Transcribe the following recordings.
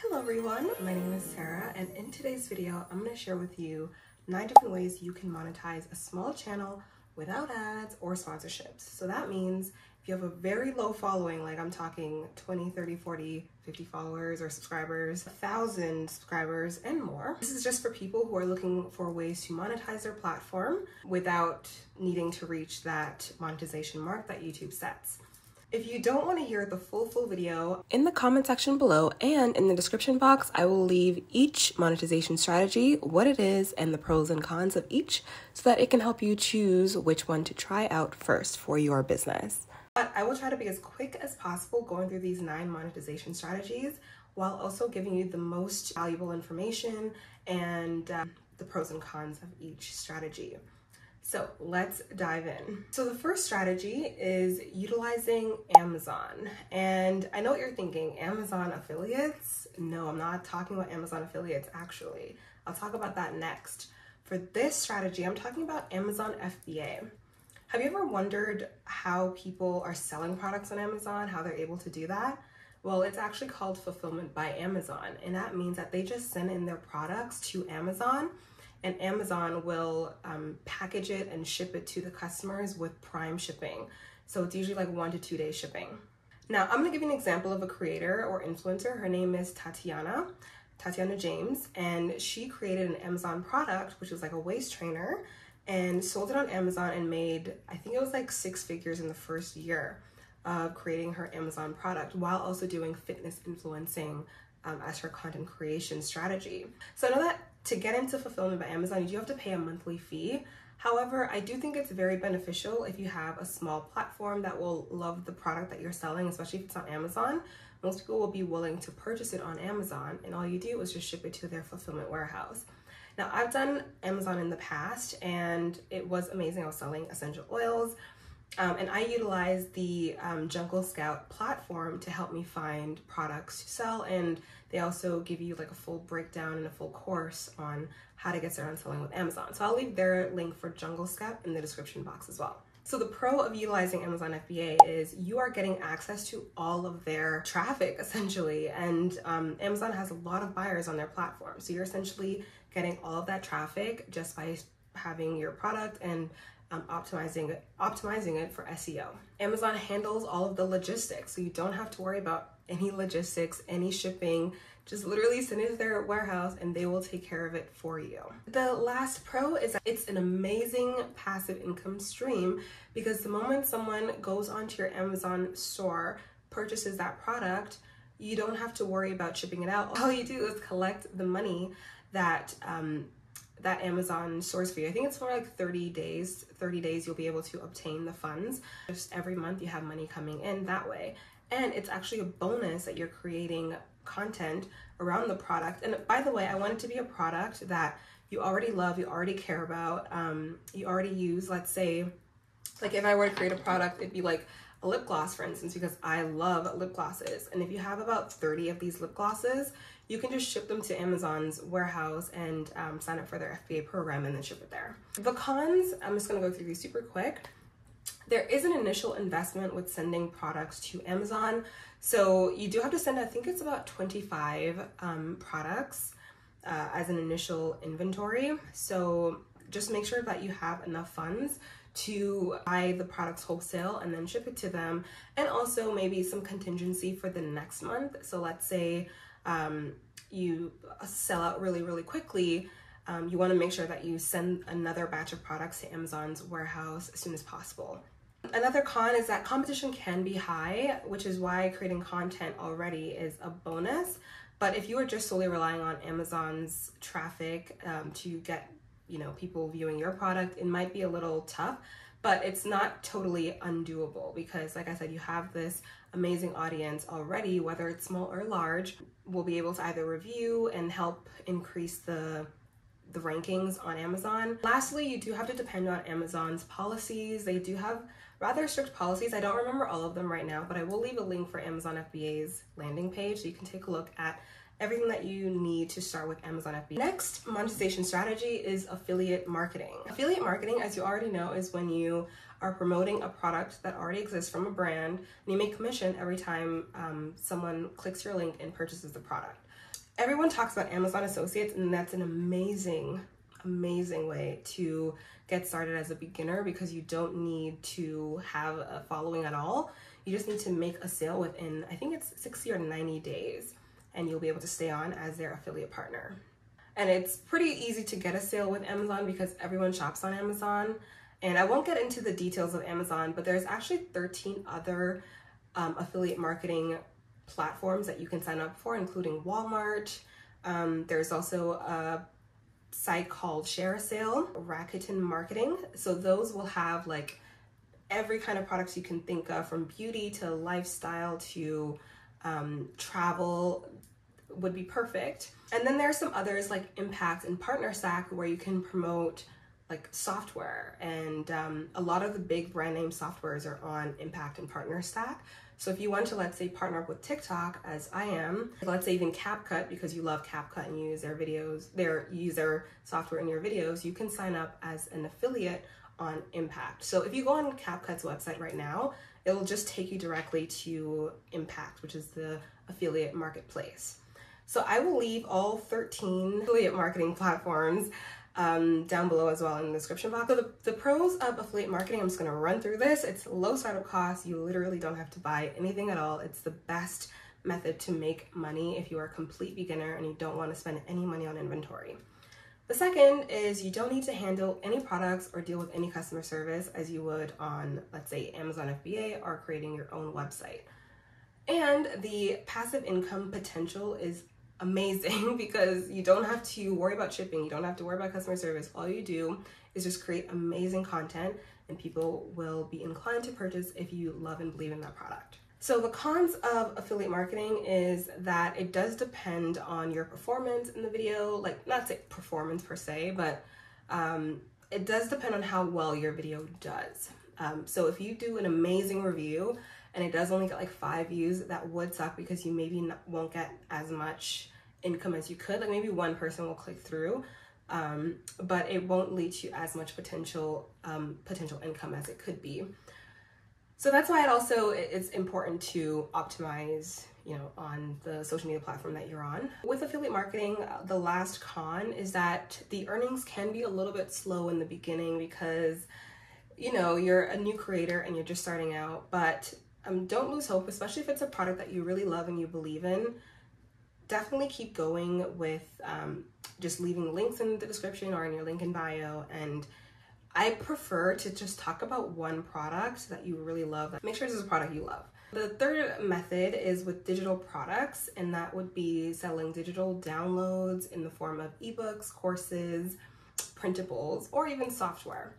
Hello everyone, my name is Sarah, and in today's video I'm going to share with you 9 different ways you can monetize a small channel without ads or sponsorships. So that means if you have a very low following, like I'm talking 20, 30, 40, 50 followers or subscribers, 1,000 subscribers and more. This is just for people who are looking for ways to monetize their platform without needing to reach that monetization mark that YouTube sets. If you don't want to hear the full video, in the comment section below and in the description box, I will leave each monetization strategy, what it is, and the pros and cons of each so that it can help you choose which one to try out first for your business. But I will try to be as quick as possible going through these 9 monetization strategies while also giving you the most valuable information and the pros and cons of each strategy. So let's dive in. So the first strategy is utilizing Amazon. And I know what you're thinking, Amazon affiliates? No, I'm not talking about Amazon affiliates actually. I'll talk about that next. For this strategy, I'm talking about Amazon FBA. Have you ever wondered how people are selling products on Amazon, how they're able to do that? Well, it's actually called fulfillment by Amazon. And that means that they just send in their products to Amazon, and Amazon will package it and ship it to the customers with prime shipping. So it's usually like 1 to 2 day shipping. Now, I'm gonna give you an example of a creator or influencer. Her name is Tatiana James, and she created an Amazon product, which was like a waist trainer, and sold it on Amazon and made, I think it was like 6 figures in the first year of creating her Amazon product while also doing fitness influencing as her content creation strategy. So I know that to get into fulfillment by Amazon, you do have to pay a monthly fee. However, I do think it's very beneficial if you have a small platform that will love the product that you're selling, especially if it's on Amazon. Most people will be willing to purchase it on Amazon, and all you do is just ship it to their fulfillment warehouse. Now, I've done Amazon in the past, and it was amazing. I was selling essential oils, and I utilized the Jungle Scout platform to help me find products to sell, and they also give you like a full breakdown and a full course on how to get started on selling with Amazon. So I'll leave their link for Jungle Scout in the description box as well. So the pro of utilizing Amazon FBA is you are getting access to all of their traffic essentially, and Amazon has a lot of buyers on their platform. So you're essentially getting all of that traffic just by having your product and optimizing it for SEO. Amazon handles all of the logistics, so you don't have to worry about any logistics, any shipping. Just literally send it to their warehouse and they will take care of it for you. The last pro is that it's an amazing passive income stream, because the moment someone goes onto your Amazon store, purchases that product, you don't have to worry about shipping it out. All you do is collect the money that that Amazon stores for you. I think it's for like 30 days. 30 days you'll be able to obtain the funds. Just every month you have money coming in that way. And it's actually a bonus that you're creating content around the product. And by the way, I want it to be a product that you already love, you already care about, you already use. Let's say, like if I were to create a product, it'd be like a lip gloss, for instance, because I love lip glosses. And if you have about 30 of these lip glosses, you can just ship them to Amazon's warehouse and sign up for their FBA program and then ship it there. The cons, I'm just gonna go through these super quick. There is an initial investment with sending products to Amazon. So you do have to send, I think it's about 25 products as an initial inventory. So just make sure that you have enough funds to buy the products wholesale and then ship it to them. And also maybe some contingency for the next month. So let's say you sell out really quickly, you want to make sure that you send another batch of products to Amazon's warehouse as soon as possible. Another con is that competition can be high, which is why creating content already is a bonus. But if you are just solely relying on Amazon's traffic to get, people viewing your product, it might be a little tough. But it's not totally undoable, because like I said, you have this amazing audience already, whether it's small or large, will be able to either review and help increase the rankings on Amazon. Lastly, you do have to depend on Amazon's policies. They do have rather strict policies. I don't remember all of them right now, but I will leave a link for Amazon FBA's landing page so you can take a look at everything that you need to start with Amazon FBA. Next monetization strategy is affiliate marketing. Affiliate marketing, as you already know, is when you are promoting a product that already exists from a brand, and you make commission every time someone clicks your link and purchases the product. Everyone talks about Amazon Associates, and that's an amazing way to get started as a beginner, because you don't need to have a following at all. You just need to make a sale within, I think it's 60 or 90 days, and you'll be able to stay on as their affiliate partner. And it's pretty easy to get a sale with Amazon because everyone shops on Amazon. And I won't get into the details of Amazon, but there's actually 13 other affiliate marketing platforms that you can sign up for, including Walmart. There's also a site called Share a Sale, Rakuten Marketing. So those will have like every kind of products you can think of, from beauty to lifestyle to travel would be perfect. And then there's some others like Impact and Partner Stack, where you can promote like software, and a lot of the big brand name softwares are on Impact and Partner Stack. So if you want to, let's say, partner up with TikTok, as I am, let's say even CapCut, because you love CapCut and you use their videos, use their software in your videos, you can sign up as an affiliate on Impact. So if you go on CapCut's website right now, it'll just take you directly to Impact, which is the affiliate marketplace. So I will leave all 13 affiliate marketing platforms down below as well in the description box. So the pros of affiliate marketing, I'm just going to run through this. It's low startup costs. You literally don't have to buy anything at all. It's the best method to make money if you are a complete beginner and you don't want to spend any money on inventory. The second is you don't need to handle any products or deal with any customer service as you would on, let's say, Amazon FBA or creating your own website. And the passive income potential is amazing because you don't have to worry about shipping, you don't have to worry about customer service. All you do is just create amazing content, and people will be inclined to purchase if you love and believe in that product. So the cons of affiliate marketing is that it does depend on your performance in the video, like not say performance per se, but it does depend on how well your video does. So if you do an amazing review and it does only get like 5 views, that would suck because you maybe won't get as much income as you could. Like maybe one person will click through, but it won't lead to as much potential income as it could be. So that's why it's important to optimize, on the social media platform that you're on. With affiliate marketing, the last con is that the earnings can be a little bit slow in the beginning because, you're a new creator and you're just starting out, but don't lose hope, especially if it's a product that you really love and you believe in. Definitely keep going with just leaving links in the description or in your link in bio. And I prefer to just talk about one product that you really love. Make sure this is a product you love. The third method is with digital products, and that would be selling digital downloads in the form of eBooks, courses, printables, or even software.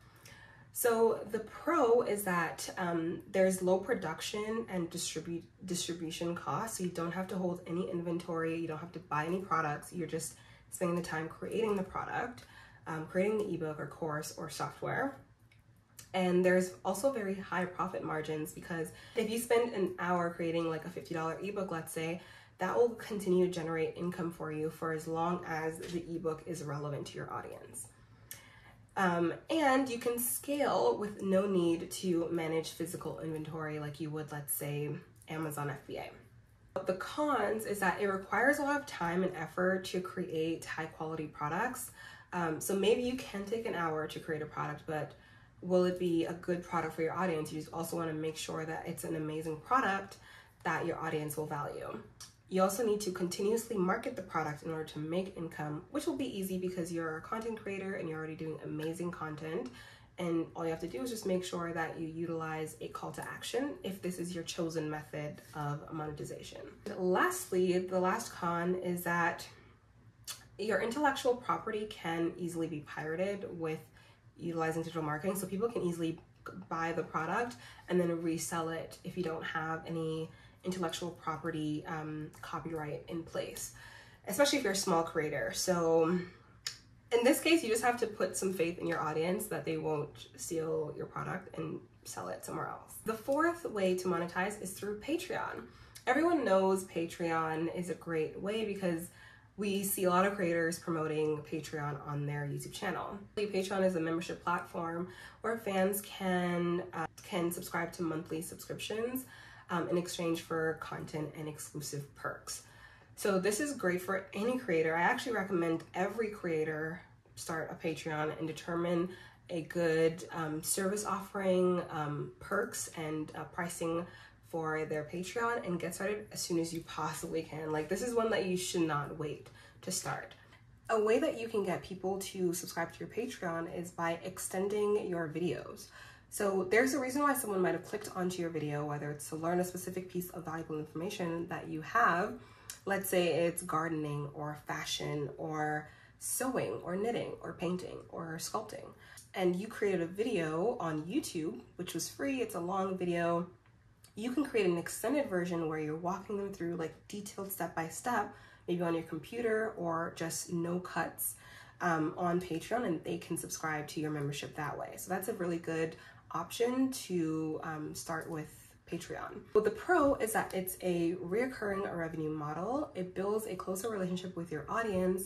So the pro is that there's low production and distribution costs. So you don't have to hold any inventory. You don't have to buy any products. You're just spending the time creating the product, creating the ebook or course or software. And there's also very high profit margins because if you spend an hour creating like a $50 ebook, let's say, that will continue to generate income for you for as long as the ebook is relevant to your audience. And you can scale with no need to manage physical inventory like you would, let's say, Amazon FBA. The cons is that it requires a lot of time and effort to create high quality products. So maybe you can take an hour to create a product, but will it be a good product for your audience? You also want to make sure that it's an amazing product that your audience will value. You also need to continuously market the product in order to make income, which will be easy because you're a content creator and you're already doing amazing content. And all you have to do is just make sure that you utilize a call to action if this is your chosen method of monetization. Lastly, the last con is that your intellectual property can easily be pirated with utilizing digital marketing. So people can easily buy the product and then resell it if you don't have any intellectual property copyright in place, especially if you're a small creator. So in this case, you just have to put some faith in your audience that they won't steal your product and sell it somewhere else. The fourth way to monetize is through Patreon. Everyone knows Patreon is a great way because we see a lot of creators promoting Patreon on their YouTube channel. Patreon is a membership platform where fans can subscribe to monthly subscriptions in exchange for content and exclusive perks. So this is great for any creator. I actually recommend every creator start a Patreon and determine a good service offering, perks, and pricing for their Patreon, and get started as soon as you possibly can. Like, this is one that you should not wait to start. A way that you can get people to subscribe to your Patreon is by extending your videos. So there's a reason why someone might have clicked onto your video, whether it's to learn a specific piece of valuable information that you have. Let's say it's gardening or fashion or sewing or knitting or painting or sculpting. And you created a video on YouTube, which was free. It's a long video. You can create an extended version where you're walking them through like detailed step-by-step, maybe on your computer or just no cuts on Patreon, and they can subscribe to your membership that way. So that's a really good option to start with Patreon. But the pro is that it's a reoccurring revenue model. It builds a closer relationship with your audience,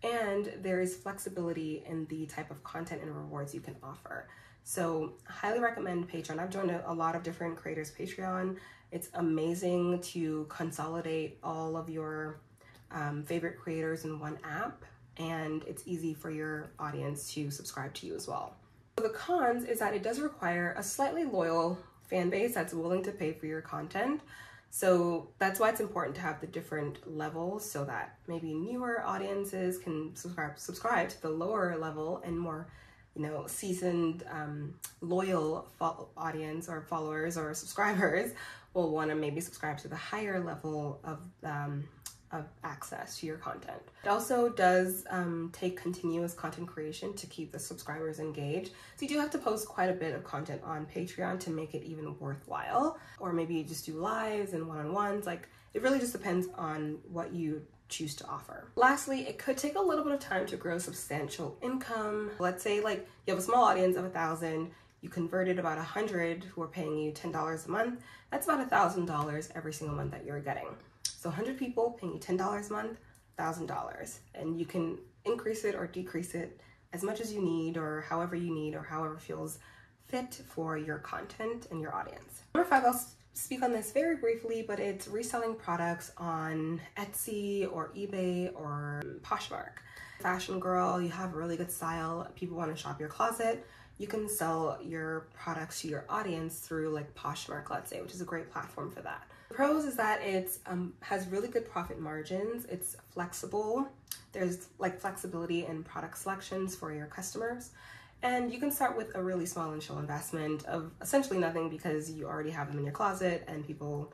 and there is flexibility in the type of content and rewards you can offer. So highly recommend Patreon. I've joined a lot of different creators' Patreon. It's amazing to consolidate all of your favorite creators in one app, and it's easy for your audience to subscribe to you as well. So the cons is that it does require a slightly loyal fan base that's willing to pay for your content. So that's why it's important to have the different levels, so that maybe newer audiences can subscribe to the lower level, and more, you know, seasoned, loyal audience or followers or subscribers will want to maybe subscribe to the higher level of access to your content. It also does take continuous content creation to keep the subscribers engaged. So you do have to post quite a bit of content on Patreon to make it even worthwhile. Or maybe you just do lives and one-on-ones. Like, it really just depends on what you choose to offer. Lastly, it could take a little bit of time to grow substantial income. Let's say like you have a small audience of 1,000, you converted about 100 who are paying you $10 a month. That's about $1,000 every single month that you're getting. So 100 people paying you $10 a month, $1,000, and you can increase it or decrease it as much as you need, or however you need, or however feels fit for your content and your audience. Number 5, I'll speak on this very briefly, but it's reselling products on Etsy or eBay or Poshmark. Fashion girl, you have really good style, people want to shop your closet. You can sell your products to your audience through like Poshmark, let's say, which is a great platform for that. The pros is that it has really good profit margins. It's flexible. There's like flexibility in product selections for your customers. And you can start with a really small initial investment of essentially nothing, because you already have them in your closet and people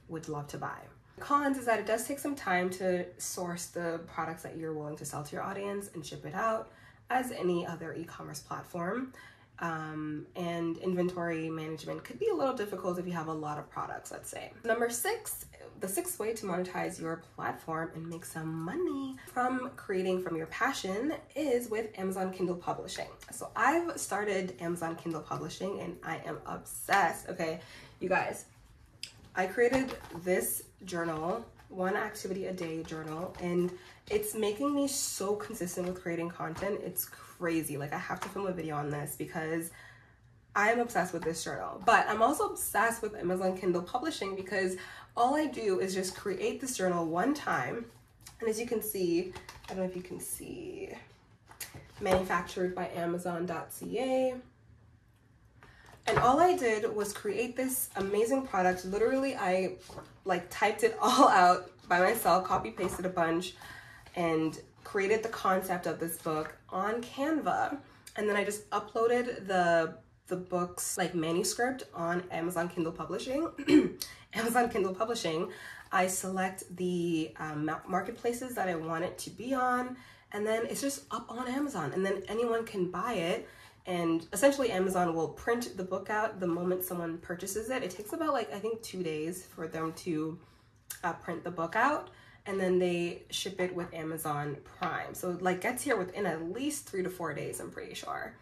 would love to buy. The cons is that it does take some time to source the products that you're willing to sell to your audience and ship it out, as any other e-commerce platform. And inventory management could be a little difficult if you have a lot of products, let's say. Number 6, the 6th way to monetize your platform and make some money from creating from your passion is with Amazon Kindle publishing. So I've started Amazon Kindle publishing and I am obsessed. Okay, you guys, I created this journal, 1 activity a day journal, and it's making me so consistent with creating content. It's crazy. Like, I have to film a video on this because I am obsessed with this journal. But I'm also obsessed with Amazon Kindle publishing, because all I do is just create this journal one time. And as you can see, I don't know if you can see, manufactured by Amazon.ca. And all I did was create this amazing product. Literally, I like typed it all out by myself, copy pasted a bunch, and created the concept of this book on Canva. And then I just uploaded the book's like manuscript on Amazon Kindle publishing. Amazon Kindle publishing, I select the marketplaces that I want it to be on, and then it's just up on Amazon, and then anyone can buy it. And essentially Amazon will print the book out the moment someone purchases it. It takes about like, I think 2 days for them to print the book out, and then they ship it with Amazon Prime. So it like gets here within at least 3 to 4 days, I'm pretty sure.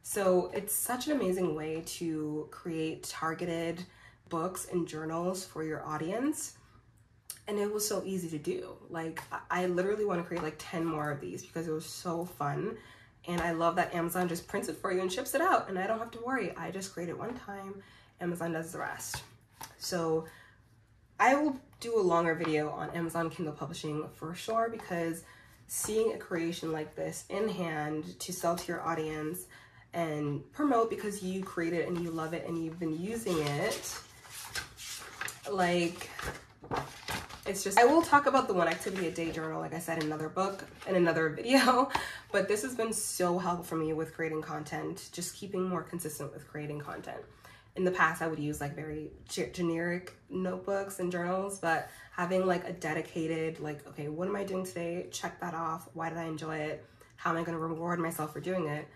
So it's such an amazing way to create targeted books and journals for your audience. And it was so easy to do. Like, I literally want to create like 10 more of these because it was so fun. And I love that Amazon just prints it for you and ships it out, and I don't have to worry. I just create it one time, Amazon does the rest. So I will do a longer video on Amazon Kindle publishing for sure, because seeing a creation like this in hand to sell to your audience and promote because you created it and you love it and you've been using it, like, it's just, I will talk about the 1 activity a day journal, like I said, in another book, in another video, but this has been so helpful for me with creating content, just keeping more consistent with creating content. In the past, I would use like very generic notebooks and journals, but having like a dedicated, like, okay, what am I doing today? Check that off. Why did I enjoy it? How am I going to reward myself for doing it?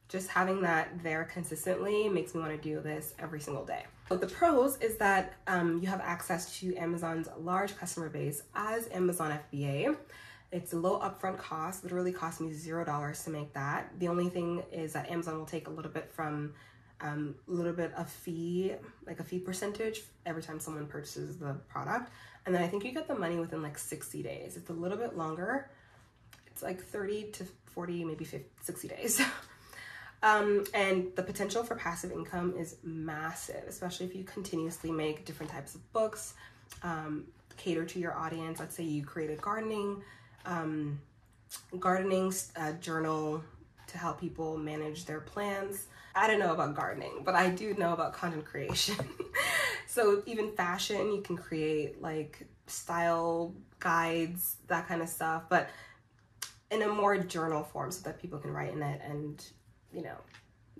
Just having that there consistently makes me want to do this every single day. But the pros is that you have access to Amazon's large customer base as Amazon FBA. It's a low upfront cost, literally cost me $0 to make that. The only thing is that Amazon will take a little bit from a little bit of fee, like a fee percentage every time someone purchases the product. And then I think you get the money within like 60 days. It's a little bit longer. It's like 30 to 40, maybe 50, 60 days. And the potential for passive income is massive, especially if you continuously make different types of books, cater to your audience. Let's say you create a gardening journal to help people manage their plans. I don't know about gardening, but I do know about content creation. So even fashion, you can create like style guides, that kind of stuff, but in a more journal form so that people can write in it and, you know,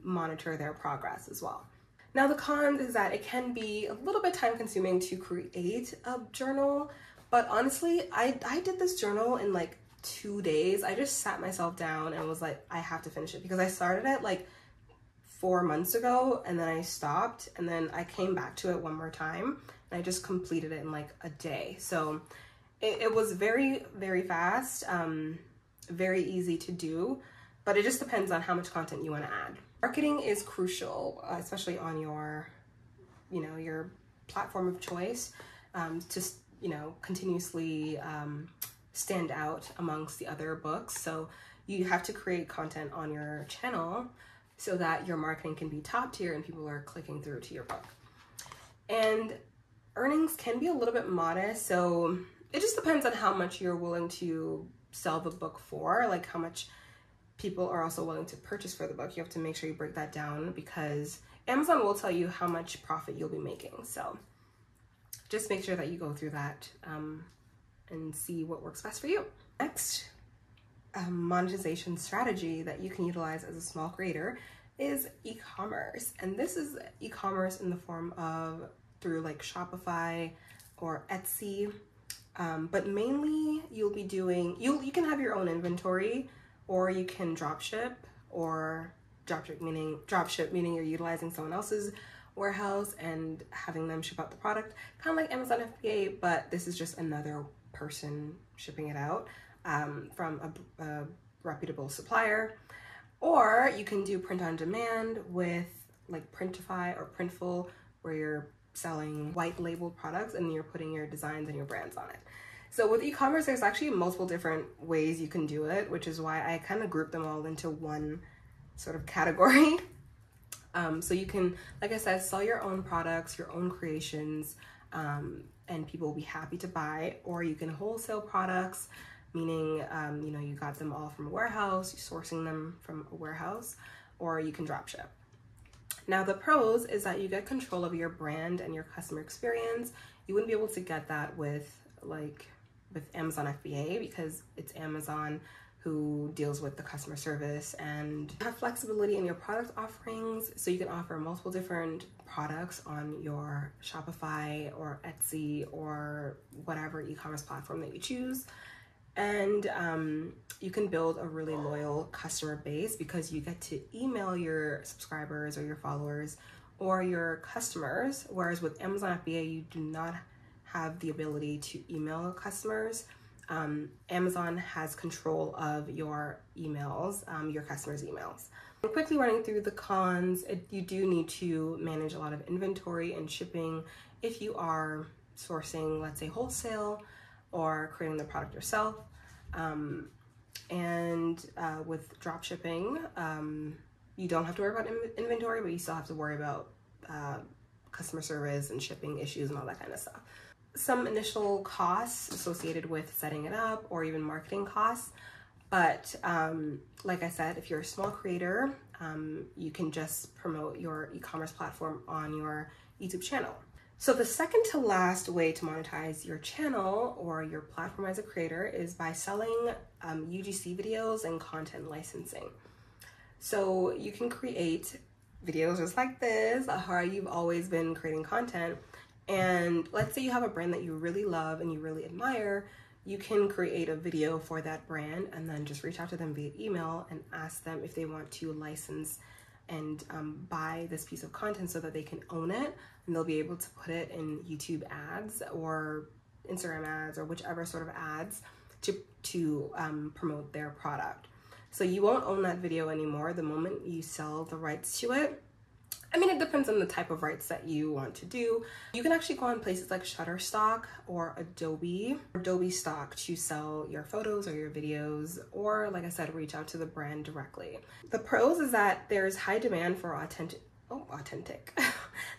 monitor their progress as well. Now the cons is that it can be a little bit time consuming to create a journal, but honestly, I did this journal in like 2 days. I just sat myself down and was like, I have to finish it, because I started it like 4 months ago and then I stopped, and then I came back to it one more time and I just completed it in like a day. So it was very, very fast, very easy to do, but it just depends on how much content you want to add. Marketing is crucial, especially on your, you know, your platform of choice, to, you know, continuously stand out amongst the other books. So you have to create content on your channel so that your marketing can be top tier and people are clicking through to your book. And earnings can be a little bit modest, so it just depends on how much you're willing to sell the book for, like how much people are also willing to purchase for the book. You have to make sure you break that down, because Amazon will tell you how much profit you'll be making. So just make sure that you go through that and see what works best for you. Next, monetization strategy that you can utilize as a small creator is e-commerce. And this is e-commerce in the form of through like Shopify or Etsy. But mainly you'll be doing, you can have your own inventory, or you can dropship, or dropship meaning you're utilizing someone else's warehouse and having them ship out the product, kind of like Amazon FBA, but this is just another person shipping it out from a reputable supplier. Or you can do print on demand with like Printify or Printful, where you're selling white labeled products and you're putting your designs and your brands on it. So with e-commerce, there's actually multiple different ways you can do it, which is why I kind of group them all into one sort of category. So you can, like I said, sell your own products, your own creations, and people will be happy to buy. Or you can wholesale products, meaning, you know, you got them all from a warehouse, you're sourcing them from a warehouse, or you can drop ship. Now the pros is that you get control of your brand and your customer experience. You wouldn't be able to get that with Amazon FBA, because it's Amazon who deals with the customer service, and you have flexibility in your product offerings. So you can offer multiple different products on your Shopify or Etsy or whatever e-commerce platform that you choose. And you can build a really loyal customer base, because you get to email your subscribers or your followers or your customers, whereas with Amazon FBA, you do not have the ability to email customers. Amazon has control of your emails, your customers' emails. Quickly running through the cons, you do need to manage a lot of inventory and shipping if you are sourcing, let's say, wholesale or creating the product yourself. With drop shipping, you don't have to worry about inventory, but you still have to worry about customer service and shipping issues and all that kind of stuff. some initial costs associated with setting it up or even marketing costs. But like I said, if you're a small creator, you can just promote your e-commerce platform on your YouTube channel. So the second to last way to monetize your channel or your platform as a creator is by selling UGC videos and content licensing. So you can create videos just like this, how you've always been creating content. And let's say you have a brand that you really love and you really admire, you can create a video for that brand and then just reach out to them via email and ask them if they want to license and buy this piece of content so that they can own it, and they'll be able to put it in YouTube ads or Instagram ads or whichever sort of ads to promote their product. So you won't own that video anymore the moment you sell the rights to it. I mean, it depends on the type of rights that you want to do. You can actually go on places like Shutterstock or Adobe Stock to sell your photos or your videos, or like I said, reach out to the brand directly. The pros is that there's high demand for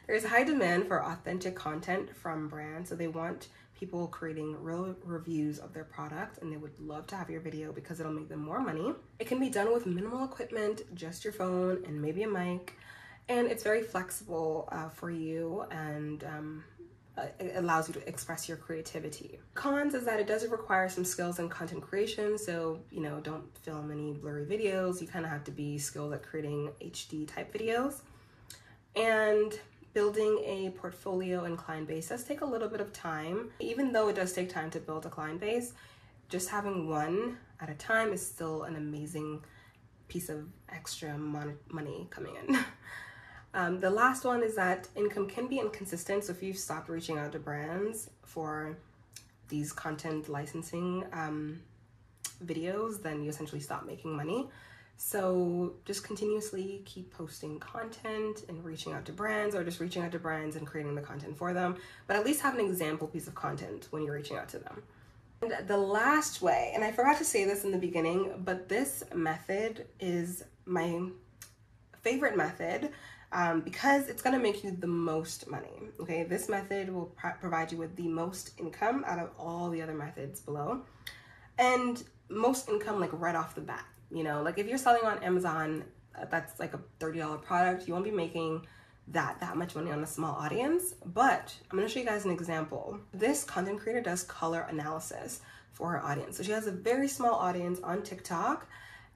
there's high demand for authentic content from brands. So they want people creating real reviews of their product, and they would love to have your video because it'll make them more money. It can be done with minimal equipment, just your phone and maybe a mic. And it's very flexible for you, and it allows you to express your creativity. Cons is that it does require some skills in content creation. So, you know, don't film any blurry videos. You kind of have to be skilled at creating HD type videos. And building a portfolio and client base does take a little bit of time. Even though it does take time to build a client base, just having one at a time is still an amazing piece of extra money coming in. The last one is that income can be inconsistent. So if you've stopped reaching out to brands for these content licensing videos, then you essentially stop making money. So just continuously keep posting content and reaching out to brands, or just reaching out to brands and creating the content for them. But at least have an example piece of content when you're reaching out to them. And the last way, and I forgot to say this in the beginning, but this method is my favorite method. Because it's going to make you the most money. Okay, this method will provide you with the most income out of all the other methods below, and most income like right off the bat. You know, like if you're selling on Amazon, that's like a $30 product, you won't be making that much money on a small audience. But I'm going to show you guys an example. This content creator does color analysis for her audience. So she has a very small audience on TikTok,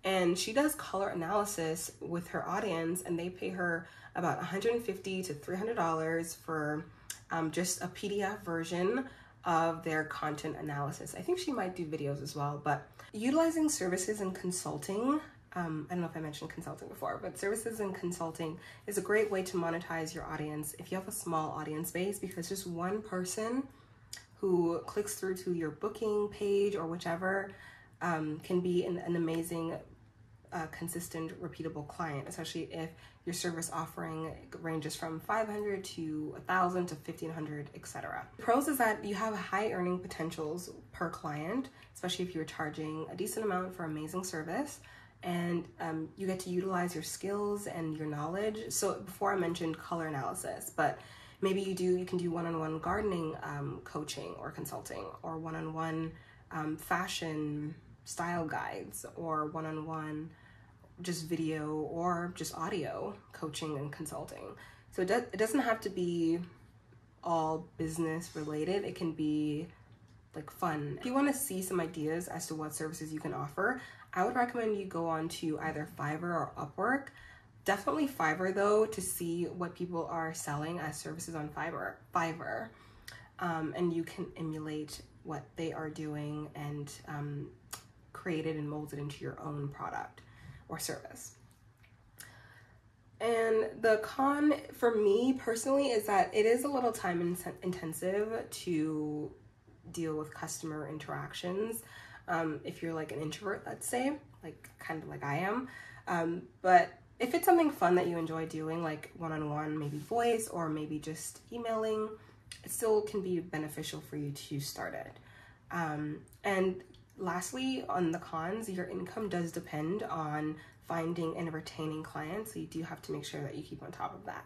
and she does color analysis with her audience, and they pay her about $150 to $300 for just a PDF version of their content analysis. I think she might do videos as well, but utilizing services and consulting, I don't know if I mentioned consulting before, but services and consulting is a great way to monetize your audience if you have a small audience base, because just one person who clicks through to your booking page or whichever can be an amazing consistent repeatable client, especially if your service offering ranges from 500 to 1,000 to 1,500, etc. Pros is that you have high earning potentials per client, especially if you're charging a decent amount for amazing service, and you get to utilize your skills and your knowledge. So before I mentioned color analysis, but maybe you can do one-on-one gardening coaching or consulting, or one-on-one fashion style guides, or one-on-one just video or just audio coaching and consulting. So it doesn't have to be all business related. It can be like fun. If you want to see some ideas as to what services you can offer, I would recommend you go on to either Fiverr or Upwork. Definitely Fiverr though, to see what people are selling as services on Fiverr. And you can emulate what they are doing and create it and mold it into your own product or service. And the con for me personally is that it is a little time intensive to deal with customer interactions. If you're like an introvert, let's say, like kind of like I am. But if it's something fun that you enjoy doing, like one-on-one, maybe voice, or maybe just emailing, it still can be beneficial for you to start it. And lastly, on the cons, your income does depend on finding and retaining clients, so you do have to make sure that you keep on top of that.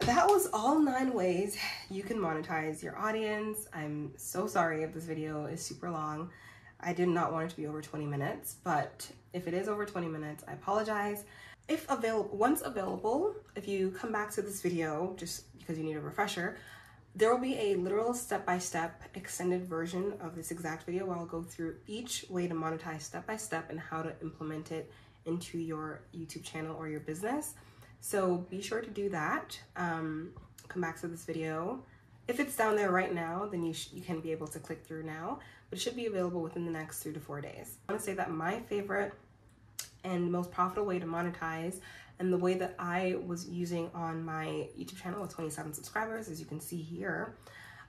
That was all 9 ways you can monetize your audience. I'm so sorry if this video is super long. I did not want it to be over 20 minutes, but if it is over 20 minutes, I apologize. If available, once available, if you come back to this video just because you need a refresher, there will be a literal step-by-step extended version of this exact video where I'll go through each way to monetize step-by-step and how to implement it into your YouTube channel or your business. So be sure to do that. Come back to this video. If it's down there right now, then you can be able to click through now, but it should be available within the next 3 to 4 days. I want to say that my favorite and most profitable way to monetize, and the way that I was using on my YouTube channel with 27 subscribers, as you can see here,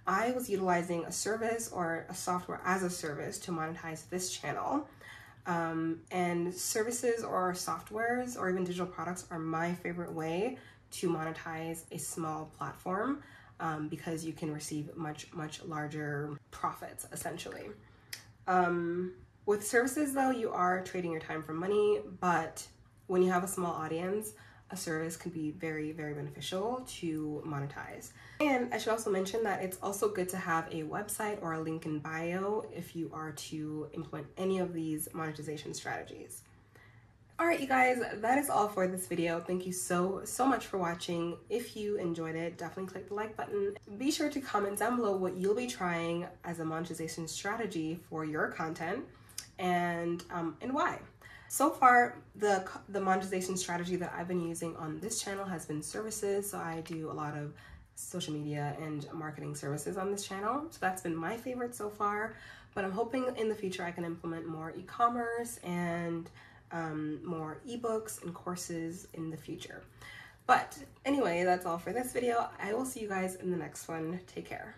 I was utilizing a service or a software as a service to monetize this channel. And services or softwares or even digital products are my favorite way to monetize a small platform, because you can receive much larger profits essentially. With services though, you are trading your time for money, but when you have a small audience, a service can be very beneficial to monetize. And I should also mention that it's also good to have a website or a link in bio if you are to implement any of these monetization strategies. All right, you guys, that is all for this video. Thank you so much for watching. If you enjoyed it, definitely click the like button. Be sure to comment down below what you'll be trying as a monetization strategy for your content and why. So far, the monetization strategy that I've been using on this channel has been services. So I do a lot of social media and marketing services on this channel. So that's been my favorite so far, but I'm hoping in the future I can implement more e-commerce and more ebooks and courses in the future. But anyway, that's all for this video. I will see you guys in the next one. Take care.